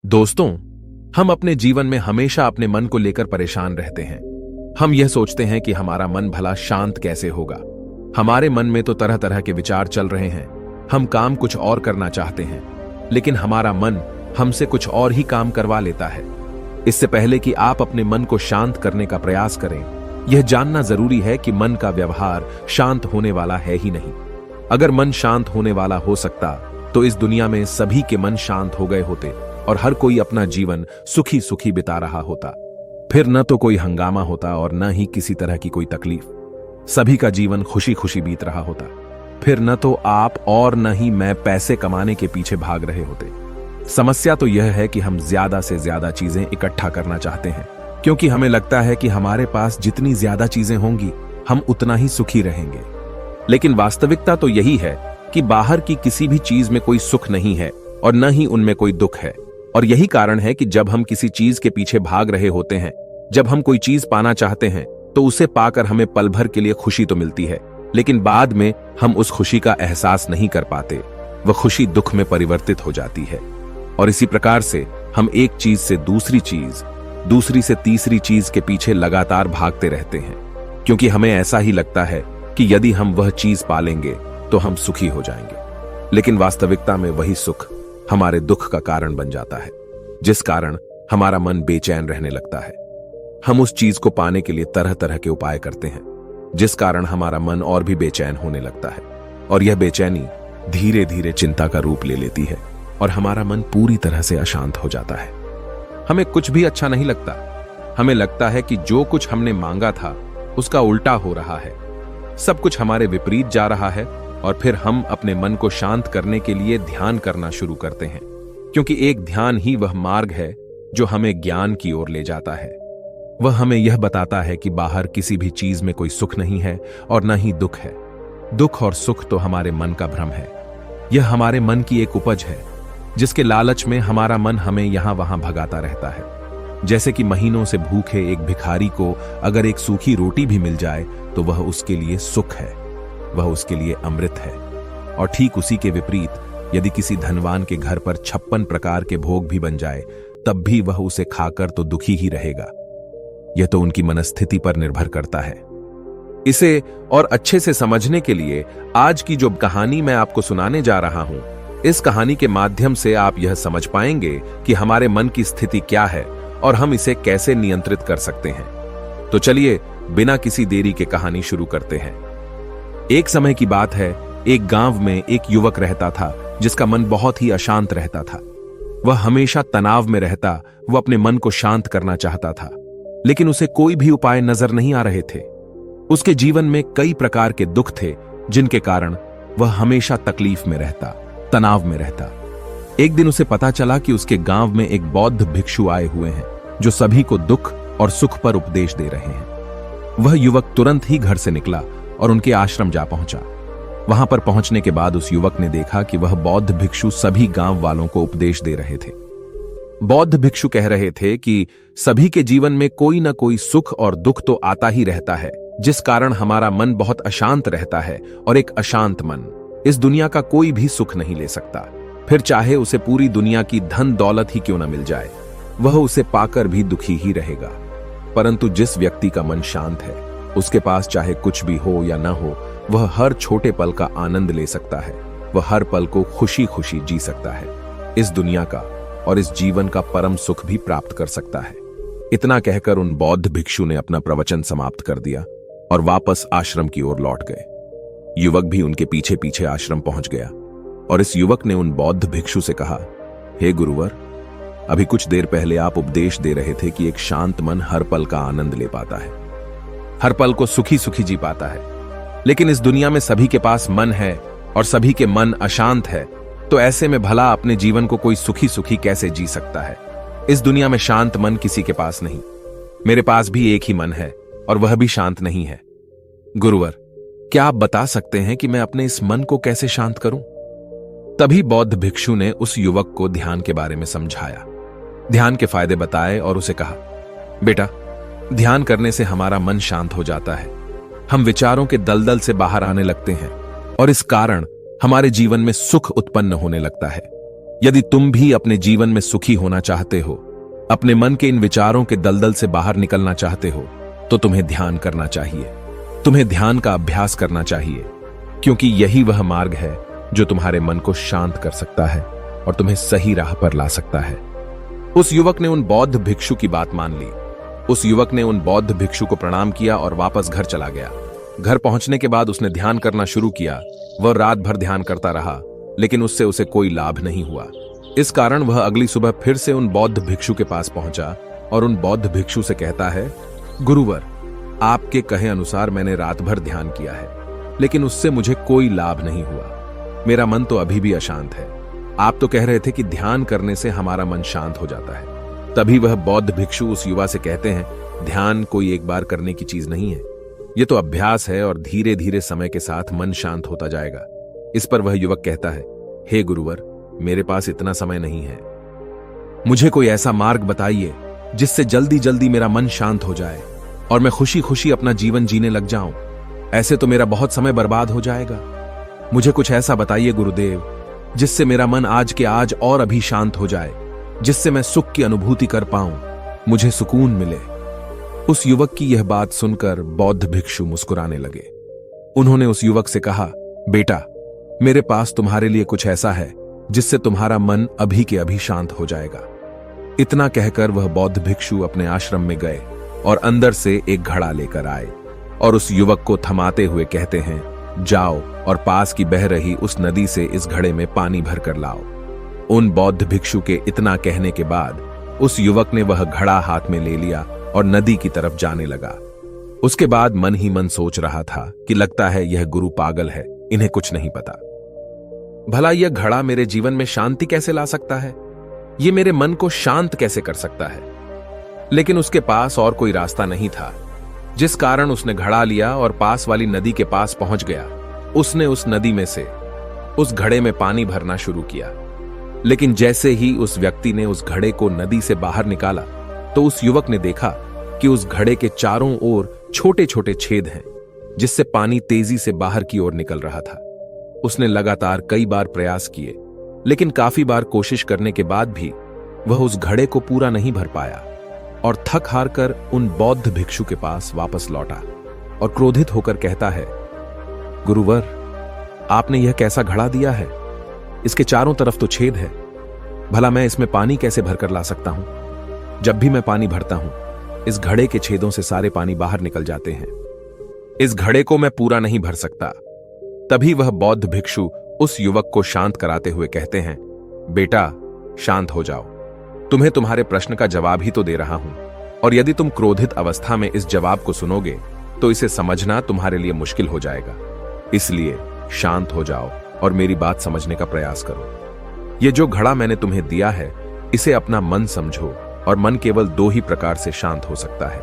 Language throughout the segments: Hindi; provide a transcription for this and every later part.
दोस्तों, हम अपने जीवन में हमेशा अपने मन को लेकर परेशान रहते हैं। हम यह सोचते हैं कि हमारा मन भला शांत कैसे होगा। हमारे मन में तो तरह तरह के विचार चल रहे हैं। हम काम कुछ और करना चाहते हैं, लेकिन हमारा मन हमसे कुछ और ही काम करवा लेता है। इससे पहले कि आप अपने मन को शांत करने का प्रयास करें, यह जानना जरूरी है कि मन का व्यवहार शांत होने वाला है ही नहीं। अगर मन शांत होने वाला हो सकता तो इस दुनिया में सभी के मन शांत हो गए होते और हर कोई अपना जीवन सुखी सुखी बिता रहा होता। फिर न तो कोई हंगामा होता और न ही किसी तरह की कोई तकलीफ। सभी का जीवन खुशी खुशी बीत रहा होता। फिर न तो आप और न ही मैं पैसे कमाने के पीछे भाग रहे होते। समस्या तो यह है कि हम ज्यादा से ज्यादा चीजें इकट्ठा करना चाहते हैं, क्योंकि हमें लगता है कि हमारे पास जितनी ज्यादा चीजें होंगी हम उतना ही सुखी रहेंगे। लेकिन वास्तविकता तो यही है कि बाहर की किसी भी चीज में कोई सुख नहीं है और न ही उनमें कोई दुख है। और यही कारण है कि जब हम किसी चीज के पीछे भाग रहे होते हैं, जब हम कोई चीज पाना चाहते हैं, तो उसे पाकर हमें पल भर के लिए खुशी तो मिलती है, लेकिन बाद में हम उस खुशी का एहसास नहीं कर पाते। वह खुशी दुख में परिवर्तित हो जाती है। और इसी प्रकार से हम एक चीज से दूसरी चीज, दूसरी से तीसरी चीज के पीछे लगातार भागते रहते हैं, क्योंकि हमें ऐसा ही लगता है कि यदि हम वह चीज पालेंगे तो हम सुखी हो जाएंगे। लेकिन वास्तविकता में वही सुख हमारे दुख का कारण बन जाता है, जिस कारण हमारा मन बेचैन रहने लगता है। हम उस चीज को पाने के लिए तरह तरह के उपाय करते हैं, जिस कारण हमारा मन और भी बेचैन होने लगता है। और यह बेचैनी धीरे धीरे चिंता का रूप ले लेती है और हमारा मन पूरी तरह से अशांत हो जाता है। हमें कुछ भी अच्छा नहीं लगता। हमें लगता है कि जो कुछ हमने मांगा था उसका उल्टा हो रहा है। सब कुछ हमारे विपरीत जा रहा है। और फिर हम अपने मन को शांत करने के लिए ध्यान करना शुरू करते हैं, क्योंकि एक ध्यान ही वह मार्ग है जो हमें ज्ञान की ओर ले जाता है। वह हमें यह बताता है कि बाहर किसी भी चीज में कोई सुख नहीं है और न ही दुख है। दुख और सुख तो हमारे मन का भ्रम है। यह हमारे मन की एक उपज है, जिसके लालच में हमारा मन हमें यहां वहां भगाता रहता है। जैसे कि महीनों से भूखे एक भिखारी को अगर एक सूखी रोटी भी मिल जाए तो वह उसके लिए सुख है, वह उसके लिए अमृत है। और ठीक उसी के विपरीत यदि किसी धनवान के घर पर 56 प्रकार के भोग भी बन जाए, तब भी वह उसे खाकर तो दुखी ही रहेगा। यह तो उनकी मनस्थिति पर निर्भर करता है। इसे और अच्छे से समझने के लिए आज की जो कहानी मैं आपको सुनाने जा रहा हूं, इस कहानी के माध्यम से आप यह समझ पाएंगे कि हमारे मन की स्थिति क्या है और हम इसे कैसे नियंत्रित कर सकते हैं। तो चलिए बिना किसी देरी के कहानी शुरू करते हैं। एक समय की बात है, एक गांव में एक युवक रहता था जिसका मन बहुत ही अशांत रहता था। वह हमेशा तनाव में रहता। वह अपने मन को शांत करना चाहता था, लेकिन उसे कोई भी उपाय नजर नहीं आ रहे थे। उसके जीवन में कई प्रकार के दुख थे, जिनके कारण वह हमेशा तकलीफ में रहता, तनाव में रहता। एक दिन उसे पता चला कि उसके गांव में एक बौद्ध भिक्षु आए हुए हैं, जो सभी को दुख और सुख पर उपदेश दे रहे हैं। वह युवक तुरंत ही घर से निकला और उनके आश्रम जा पहुंचा। वहां पर पहुंचने के बाद उस युवक ने देखा कि वह बौद्ध भिक्षु सभी गांव वालों को उपदेश दे रहे थे। बौद्ध भिक्षु कह रहे थे कि सभी के जीवन में कोई ना कोई सुख और दुख तो आता ही रहता है, जिस कारण हमारा मन बहुत अशांत रहता है। और एक अशांत मन इस दुनिया का कोई भी सुख नहीं ले सकता, फिर चाहे उसे पूरी दुनिया की धन दौलत ही क्यों ना मिल जाए, वह उसे पाकर भी दुखी ही रहेगा। परंतु जिस व्यक्ति का मन शांत है, उसके पास चाहे कुछ भी हो या ना हो, वह हर छोटे पल का आनंद ले सकता है। वह हर पल को खुशी खुशी जी सकता है। इस दुनिया का और इस जीवन का परम सुख भी प्राप्त कर सकता है। इतना कहकर उन बौद्ध भिक्षु ने अपना प्रवचन समाप्त कर दिया और वापस आश्रम की ओर लौट गए। युवक भी उनके पीछे पीछे आश्रम पहुंच गया और इस युवक ने उन बौद्ध भिक्षु से कहा, हे गुरुवर, अभी कुछ देर पहले आप उपदेश दे रहे थे कि एक शांत मन हर पल का आनंद ले पाता है, हर पल को सुखी सुखी जी पाता है। लेकिन इस दुनिया में सभी के पास मन है और सभी के मन अशांत है, तो ऐसे में भला अपने जीवन को कोई सुखी सुखी कैसे जी सकता है। इस दुनिया में शांत मन किसी के पास नहीं। मेरे पास भी एक ही मन है और वह भी शांत नहीं है। गुरुवर, क्या आप बता सकते हैं कि मैं अपने इस मन को कैसे शांत करूं? तभी बौद्ध भिक्षु ने उस युवक को ध्यान के बारे में समझाया, ध्यान के फायदे बताए और उसे कहा, बेटा, ध्यान करने से हमारा मन शांत हो जाता है। हम विचारों के दलदल से बाहर आने लगते हैं और इस कारण हमारे जीवन में सुख उत्पन्न होने लगता है। यदि तुम भी अपने जीवन में सुखी होना चाहते हो, अपने मन के इन विचारों के दलदल से बाहर निकलना चाहते हो, तो तुम्हें ध्यान करना चाहिए। तुम्हें ध्यान का अभ्यास करना चाहिए, क्योंकि यही वह मार्ग है जो तुम्हारे मन को शांत कर सकता है और तुम्हें सही राह पर ला सकता है। उस युवक ने उन बौद्ध भिक्षु की बात मान ली। उस युवक ने उन बौद्ध भिक्षु को प्रणाम किया और वापस घर चला गया। घर पहुंचने के बाद उसने ध्यान करना शुरू किया। वह रात भर ध्यान करता रहा, लेकिन उससे उसे कोई लाभ नहीं हुआ। इस कारण वह अगली सुबह फिर से उन बौद्ध भिक्षु के पास पहुंचा और उन बौद्ध भिक्षु से कहता है, गुरुवर, आपके कहे अनुसार मैंने रात भर ध्यान किया है, लेकिन उससे मुझे कोई लाभ नहीं हुआ। मेरा मन तो अभी भी अशांत है। आप तो कह रहे थे कि ध्यान करने से हमारा मन शांत हो जाता है। तभी वह बौद्ध भिक्षु उस युवा से कहते हैं, ध्यान कोई एक बार करने की चीज नहीं है, यह तो अभ्यास है और धीरे धीरे समय के साथ मन शांत होता जाएगा। इस पर वह युवक कहता है, हे गुरुवर, मेरे पास इतना समय नहीं है। मुझे कोई ऐसा मार्ग बताइए जिससे जल्दी जल्दी मेरा मन शांत हो जाए और मैं खुशी खुशी अपना जीवन जीने लग जाऊं। ऐसे तो मेरा बहुत समय बर्बाद हो जाएगा। मुझे कुछ ऐसा बताइए गुरुदेव, जिससे मेरा मन आज के आज और अभी शांत हो जाए, जिससे मैं सुख की अनुभूति कर पाऊं, मुझे सुकून मिले। उस युवक की यह बात सुनकर बौद्ध भिक्षु मुस्कुराने लगे। उन्होंने उस युवक से कहा, बेटा, मेरे पास तुम्हारे लिए कुछ ऐसा है जिससे तुम्हारा मन अभी के अभी शांत हो जाएगा। इतना कहकर वह बौद्ध भिक्षु अपने आश्रम में गए और अंदर से एक घड़ा लेकर आए और उस युवक को थमाते हुए कहते हैं, जाओ और पास की बह रही उस नदी से इस घड़े में पानी भर कर लाओ। उन बौद्ध भिक्षु के इतना कहने के बाद उस युवक ने वह घड़ा हाथ में ले लिया और नदी की तरफ जाने लगा। उसके बाद मन ही मन सोच रहा था कि लगता है यह गुरु पागल है, इन्हें कुछ नहीं पता। भला यह घड़ा मेरे जीवन में शांति कैसे ला सकता है? यह मेरे मन को शांत कैसे कर सकता है? लेकिन उसके पास और कोई रास्ता नहीं था, जिस कारण उसने घड़ा लिया और पास वाली नदी के पास पहुंच गया। उसने उस नदी में से उस घड़े में पानी भरना शुरू किया, लेकिन जैसे ही उस व्यक्ति ने उस घड़े को नदी से बाहर निकाला, तो उस युवक ने देखा कि उस घड़े के चारों ओर छोटे छोटे छेद हैं, जिससे पानी तेजी से बाहर की ओर निकल रहा था। उसने लगातार कई बार प्रयास किए, लेकिन काफी बार कोशिश करने के बाद भी वह उस घड़े को पूरा नहीं भर पाया और थक हार कर उन बौद्ध भिक्षु के पास वापस लौटा और क्रोधित होकर कहता है, गुरुवर, आपने यह कैसा घड़ा दिया है? इसके चारों तरफ तो छेद है। भला मैं इसमें पानी कैसे भरकर ला सकता हूं? जब भी मैं पानी भरता हूं, इस घड़े के छेदों से सारे पानी बाहर निकल जाते हैं। इस घड़े को मैं पूरा नहीं भर सकता। तभी वह बौद्ध भिक्षु उस युवक को शांत कराते हुए कहते हैं, बेटा, शांत हो जाओ। तुम्हें तुम्हारे प्रश्न का जवाब ही तो दे रहा हूं, और यदि तुम क्रोधित अवस्था में इस जवाब को सुनोगे तो इसे समझना तुम्हारे लिए मुश्किल हो जाएगा। इसलिए शांत हो जाओ और मेरी बात समझने का प्रयास करो। ये जो घड़ा मैंने तुम्हें दिया है, इसे अपना मन समझो, और मन केवल दो ही प्रकार से शांत हो सकता है।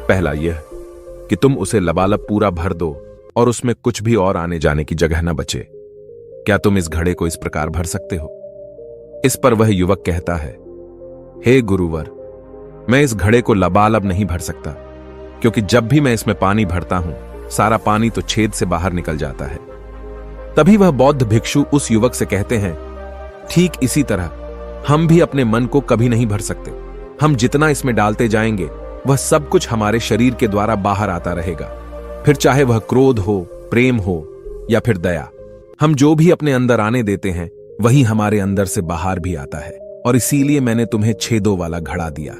पहला यह कि तुम उसे लबालब पूरा भर दो और उसमें कुछ भी और आने जाने की जगह न बचे। क्या तुम इस घड़े को इस प्रकार भर सकते हो? इस पर वह युवक कहता है, हे गुरुवर, मैं इस घड़े को लबालब नहीं भर सकता, क्योंकि जब भी मैं इसमें पानी भरता हूं, सारा पानी तो छेद से बाहर निकल जाता है। तभी वह बौद्ध भिक्षु उस युवक से कहते हैं, ठीक इसी तरह हम भी अपने मन को कभी नहीं भर सकते। हम जितना इसमें डालते जाएंगे, वह सब कुछ हमारे शरीर के द्वारा बाहर आता रहेगा। फिर चाहे वह क्रोध हो, प्रेम हो या फिर दया, हम जो भी अपने अंदर आने देते हैं, वही हमारे अंदर से बाहर भी आता है। और इसीलिए मैंने तुम्हें छेदों वाला घड़ा दिया,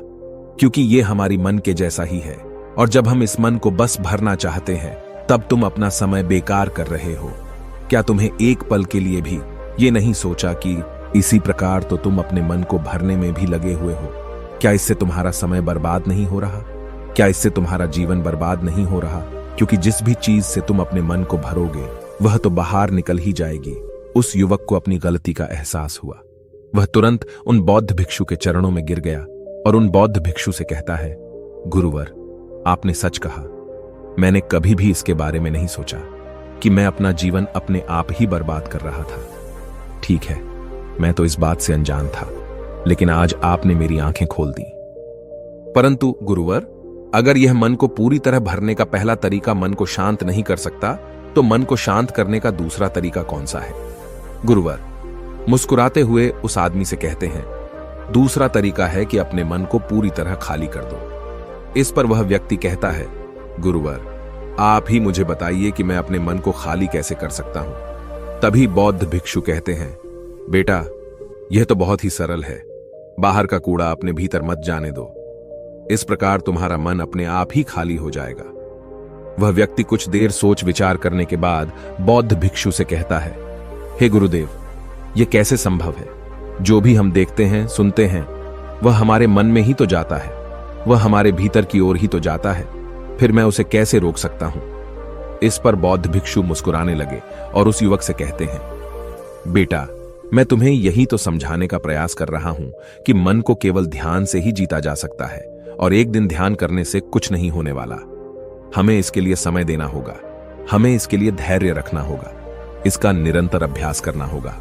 क्योंकि यह हमारी मन के जैसा ही है। और जब हम इस मन को बस भरना चाहते हैं, तब तुम अपना समय बेकार कर रहे हो। क्या तुम्हें एक पल के लिए भी ये नहीं सोचा कि इसी प्रकार तो तुम अपने मन को भरने में भी लगे हुए हो? क्या इससे तुम्हारा समय बर्बाद नहीं हो रहा? क्या इससे तुम्हारा जीवन बर्बाद नहीं हो रहा? क्योंकि जिस भी चीज से तुम अपने मन को भरोगे, वह तो बाहर निकल ही जाएगी। उस युवक को अपनी गलती का एहसास हुआ। वह तुरंत उन बौद्ध भिक्षु के चरणों में गिर गया और उन बौद्ध भिक्षु से कहता है, गुरुवर, आपने सच कहा। मैंने कभी भी इसके बारे में नहीं सोचा कि मैं अपना जीवन अपने आप ही बर्बाद कर रहा था। ठीक है, मैं तो इस बात से अनजान था, लेकिन आज आपने मेरी आंखें खोल दी। परंतु गुरुवर, अगर यह मन को पूरी तरह भरने का पहला तरीका मन को शांत नहीं कर सकता, तो मन को शांत करने का दूसरा तरीका कौन सा है? गुरुवर, मुस्कुराते हुए उस आदमी से कहते हैं, दूसरा तरीका है कि अपने मन को पूरी तरह खाली कर दो। इस पर वह व्यक्ति कहता है, गुरुवर, आप ही मुझे बताइए कि मैं अपने मन को खाली कैसे कर सकता हूं। तभी बौद्ध भिक्षु कहते हैं, बेटा, यह तो बहुत ही सरल है। बाहर का कूड़ा अपने भीतर मत जाने दो। इस प्रकार तुम्हारा मन अपने आप ही खाली हो जाएगा। वह व्यक्ति कुछ देर सोच विचार करने के बाद बौद्ध भिक्षु से कहता है, हे गुरुदेव, यह कैसे संभव है? जो भी हम देखते हैं, सुनते हैं, वह हमारे मन में ही तो जाता है, वह हमारे भीतर की ओर ही तो जाता है। फिर मैं उसे कैसे रोक सकता हूं? इस पर बौद्ध भिक्षु मुस्कुराने लगे और उस युवक से कहते हैं, बेटा, मैं तुम्हें यही तो समझाने का प्रयास कर रहा हूं कि मन को केवल ध्यान से ही जीता जा सकता है और एक दिन ध्यान करने से कुछ नहीं होने वाला। हमें इसके लिए समय देना होगा, हमें इसके लिए धैर्य रखना होगा, इसका निरंतर अभ्यास करना होगा।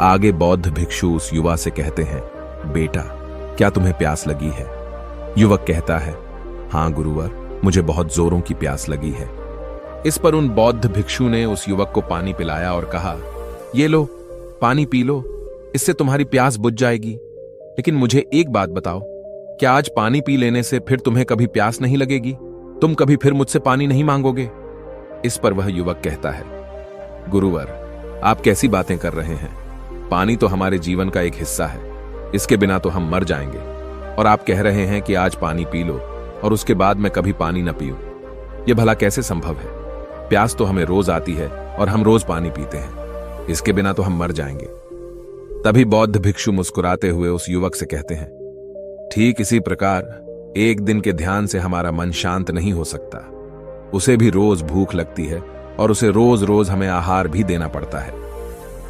आगे बौद्ध भिक्षु उस युवा से कहते हैं, बेटा, क्या तुम्हें प्यास लगी है? युवक कहता है, हां गुरुवर, मुझे बहुत जोरों की प्यास लगी है। इस पर उन बौद्ध भिक्षु ने उस युवक को पानी पिलाया और कहा, ये लो, पानी पी लो, इससे तुम्हारी प्यास बुझ जाएगी। लेकिन मुझे एक बात बताओ, क्या आज पानी पी लेने से फिर तुम्हें कभी प्यास नहीं लगेगी? तुम कभी फिर मुझसे पानी नहीं मांगोगे? इस पर वह युवक कहता है, गुरुवर, आप कैसी बातें कर रहे हैं? पानी तो हमारे जीवन का एक हिस्सा है, इसके बिना तो हम मर जाएंगे। और आप कह रहे हैं कि आज पानी पी लो और उसके बाद मैं कभी पानी न पीऊं। यह भला कैसे संभव है? प्यास तो हमें रोज आती है और हम रोज पानी पीते हैं, इसके बिना तो हम मर जाएंगे। तभी बौद्ध भिक्षु मुस्कुराते हुए उस युवक से कहते हैं, ठीक इसी प्रकार एक दिन के ध्यान से हमारा मन शांत नहीं हो सकता। उसे भी रोज भूख लगती है और उसे रोज रोज हमें आहार भी देना पड़ता है।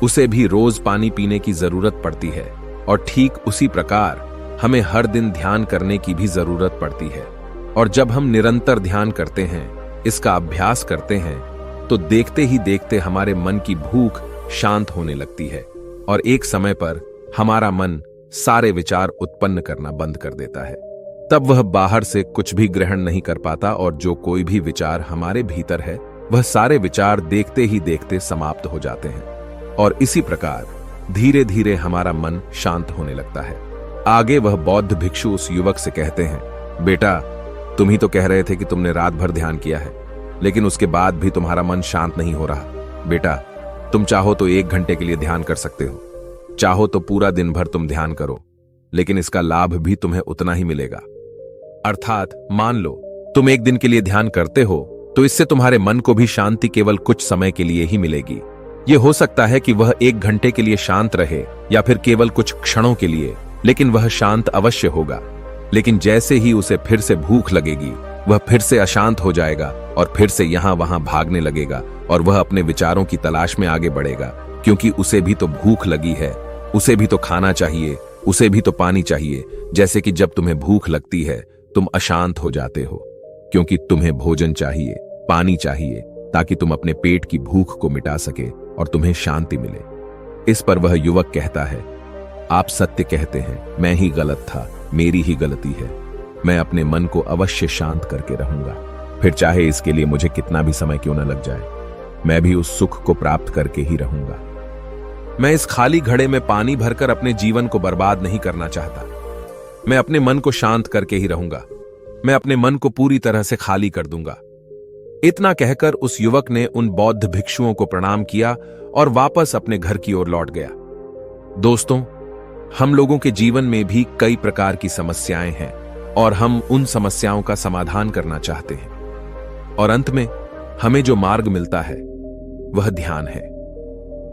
उसे भी रोज पानी पीने की जरूरत पड़ती है और ठीक उसी प्रकार हमें हर दिन ध्यान करने की भी जरूरत पड़ती है। और जब हम निरंतर ध्यान करते हैं, इसका अभ्यास करते हैं, तो देखते ही देखते हमारे मन की भूख शांत होने लगती है और एक समय पर हमारा मन सारे विचार उत्पन्न करना बंद कर देता है। तब वह बाहर से कुछ भी ग्रहण नहीं कर पाता और जो कोई भी विचार हमारे भीतर है, वह सारे विचार देखते ही देखते समाप्त हो जाते हैं और इसी प्रकार धीरे धीरे हमारा मन शांत होने लगता है। आगे वह बौद्ध भिक्षु उस युवक से कहते हैं, बेटा, तुम ही तो कह रहे थे कि तुमने रात भर ध्यान किया है, लेकिन उसके बाद भी तुम्हारा मन शांत नहीं हो रहा। बेटा, तुम चाहो तो 1 घंटे के लिए ध्यान कर सकते हो, चाहो तो पूरा दिन भर तुम ध्यान करो, लेकिन इसका लाभ भी तुम्हें उतना ही मिलेगा। अर्थात मान लो तुम 1 दिन के लिए ध्यान करते हो तो इससे तुम्हारे मन को भी शांति केवल कुछ समय के लिए ही मिलेगी। यह हो सकता है कि वह 1 घंटे के लिए शांत रहे या फिर केवल कुछ क्षणों के लिए, लेकिन वह शांत अवश्य होगा। लेकिन जैसे ही उसे फिर से भूख लगेगी, वह फिर से अशांत हो जाएगा और फिर से यहां वहां भागने लगेगा और वह अपने विचारों की तलाश में आगे बढ़ेगा, क्योंकि उसे भी तो भूख लगी है, उसे भी तो खाना चाहिए, उसे भी तो पानी चाहिए। जैसे कि जब तुम्हें भूख लगती है, तुम अशांत हो जाते हो, क्योंकि तुम्हें भोजन चाहिए, पानी चाहिए, ताकि तुम अपने पेट की भूख को मिटा सके और तुम्हें शांति मिले। इस पर वह युवक कहता है, आप सत्य कहते हैं, मैं ही गलत था, मेरी ही गलती है। मैं अपने मन को अवश्य शांत करके रहूंगा, फिर चाहे इसके लिए मुझे कितना भी समय क्यों न लग जाए, मैं भी उस सुख को प्राप्त करके ही रहूंगा। मैं इस खाली घड़े में पानी भरकर अपने जीवन को बर्बाद नहीं करना चाहता। मैं अपने मन को शांत करके ही रहूंगा। मैं अपने मन को पूरी तरह से खाली कर दूंगा। इतना कहकर उस युवक ने उन बौद्ध भिक्षुओं को प्रणाम किया और वापस अपने घर की ओर लौट गया। दोस्तों, हम लोगों के जीवन में भी कई प्रकार की समस्याएं हैं और हम उन समस्याओं का समाधान करना चाहते हैं, और अंत में हमें जो मार्ग मिलता है वह ध्यान है।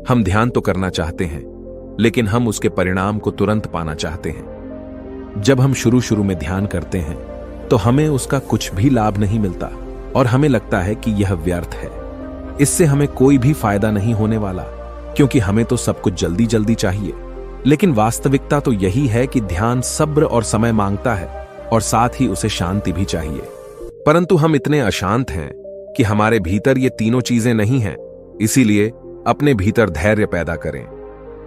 हम ध्यान तो करना चाहते हैं, लेकिन हम उसके परिणाम को तुरंत पाना चाहते हैं। जब हम शुरू शुरू में ध्यान करते हैं तो हमें उसका कुछ भी लाभ नहीं मिलता और हमें लगता है कि यह व्यर्थ है, इससे हमें कोई भी फायदा नहीं होने वाला, क्योंकि हमें तो सब कुछ जल्दी जल्दी चाहिए। लेकिन वास्तविकता तो यही है कि ध्यान सब्र और समय मांगता है और साथ ही उसे शांति भी चाहिए। परंतु हम इतने अशांत हैं कि हमारे भीतर ये तीनों चीजें नहीं हैं। इसीलिए अपने भीतर धैर्य पैदा करें।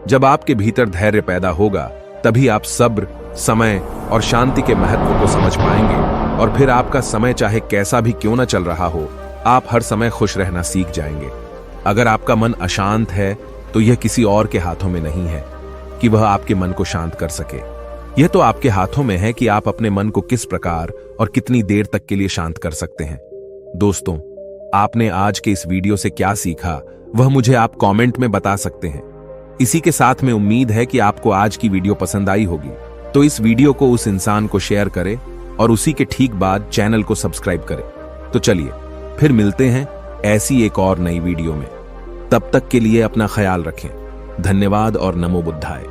जब आपके भीतर धैर्य पैदा होगा, तभी आप सब्र, समय और शांति के महत्व को समझ पाएंगे, और फिर आपका समय चाहे कैसा भी क्यों न चल रहा हो, आप हर समय खुश रहना सीख जाएंगे। अगर आपका मन अशांत है तो यह किसी और के हाथों में नहीं है कि वह आपके मन को शांत कर सके। यह तो आपके हाथों में है कि आप अपने मन को किस प्रकार और कितनी देर तक के लिए शांत कर सकते हैं। दोस्तों, आपने आज के इस वीडियो से क्या सीखा वह मुझे आप कमेंट में बता सकते हैं। इसी के साथ में उम्मीद है कि आपको आज की वीडियो पसंद आई होगी, तो इस वीडियो को उस इंसान को शेयर करें और उसी के ठीक बाद चैनल को सब्सक्राइब करें। तो चलिए फिर मिलते हैं ऐसी एक और नई वीडियो में। तब तक के लिए अपना ख्याल रखें। धन्यवाद और नमो बुद्धाय।